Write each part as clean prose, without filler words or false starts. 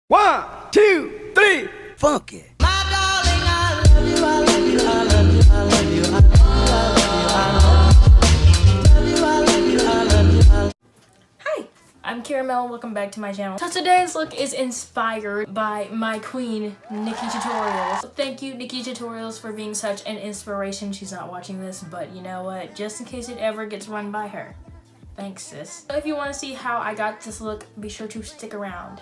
1, 2, 3, funk it. Hi, I'm Caramel and welcome back to my channel. So today's look is inspired by my queen, Nikkie Tutorials. So thank you, Nikkie Tutorials, for being such an inspiration. She's not watching this, but you know what? Just in case it ever gets run by her. Thanks, sis. So if you want to see how I got this look, be sure to stick around.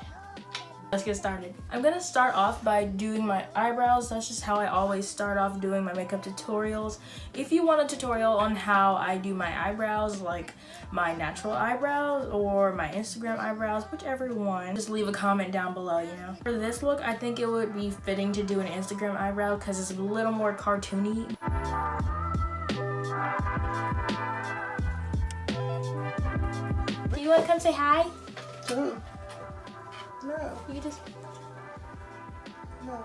Let's get started. I'm gonna start off by doing my eyebrows. That's just how I always start off doing my makeup tutorials. If you want a tutorial on how I do my eyebrows, like my natural eyebrows or my Instagram eyebrows, whichever one, just leave a comment down below, you know. For this look, I think it would be fitting to do an Instagram eyebrow because it's a little more cartoony. Do you want to come say hi? No. You just... No.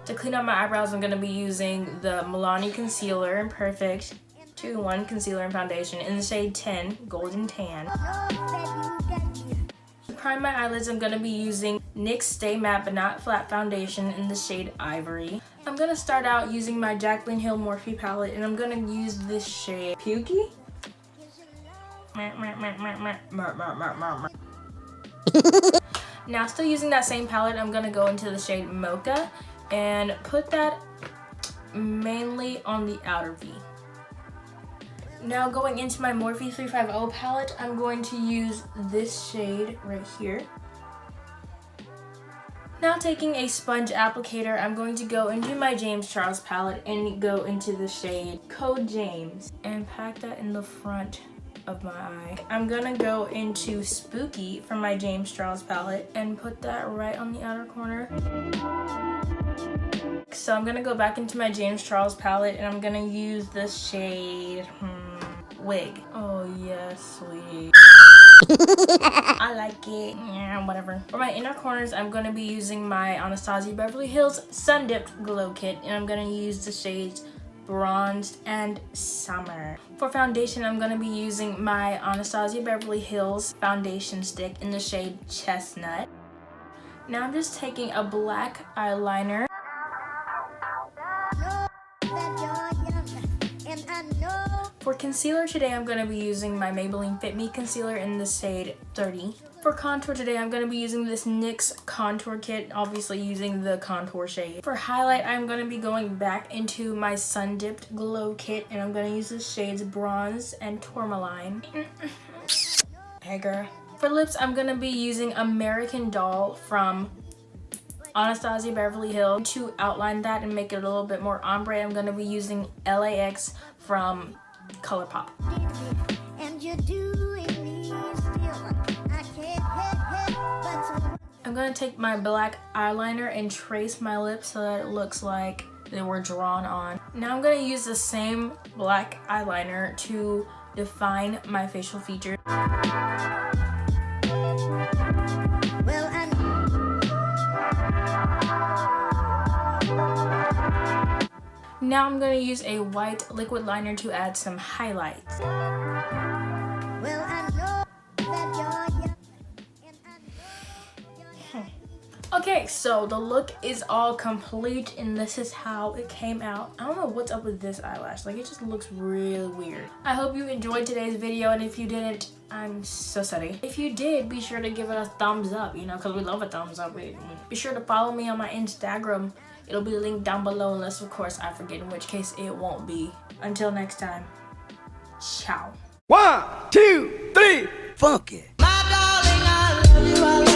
To clean up my eyebrows, I'm going to be using the Milani Concealer in Perfect 2-in-1 Concealer and Foundation in the shade 10, Golden Tan. To prime my eyelids, I'm going to be using NYX Stay Matte But Not Flat Foundation in the shade Ivory. I'm going to start out using my Jaclyn Hill Morphe palette, and I'm going to use this shade Pukey. Now, still using that same palette, I'm going to go into the shade Mocha and put that mainly on the outer V. Now, going into my Morphe 350 palette, I'm going to use this shade right here. Now, taking a sponge applicator, I'm going to go into my James Charles palette and go into the shade Code James and pack that in the front of my eye. I'm gonna go into Spooky from my James Charles palette and put that right on the outer corner. So I'm gonna go back into my James Charles palette and I'm gonna use the shade Wig. Oh yes, sweetie. I like it. Yeah, whatever. For my inner corners, I'm gonna be using my Anastasia Beverly Hills Sun Dipped Glow Kit, and I'm gonna use the shades Bronzed and Summer. For foundation, I'm going to be using my Anastasia Beverly Hills foundation stick in the shade Chestnut. Now I'm just taking a black eyeliner. For concealer today, I'm going to be using my Maybelline Fit Me concealer in the shade 30. For contour today, I'm going to be using this NYX contour kit, obviously using the contour shade. For highlight, I'm going to be going back into my Sun Dipped Glow Kit, and I'm going to use the shades Bronze and Tourmaline. Hey girl. For lips, I'm going to be using American Doll from Anastasia Beverly Hills. To outline that and make it a little bit more ombre, I'm going to be using LAX from ColourPop. I'm going to take my black eyeliner and trace my lips so that it looks like they were drawn on. Now I'm going to use the same black eyeliner to define my facial features. Now I'm going to use a white liquid liner to add some highlights. Okay, so the look is all complete and this is how it came out. I don't know what's up with this eyelash. Like, it just looks really weird. I hope you enjoyed today's video, and if you didn't, I'm so sorry. If you did, be sure to give it a thumbs up, you know, because we love a thumbs up. Be sure to follow me on my Instagram. It'll be linked down below, unless, of course, I forget, in which case it won't be. Until next time, ciao. 1, 2, 3, funk it. My darling, I love you.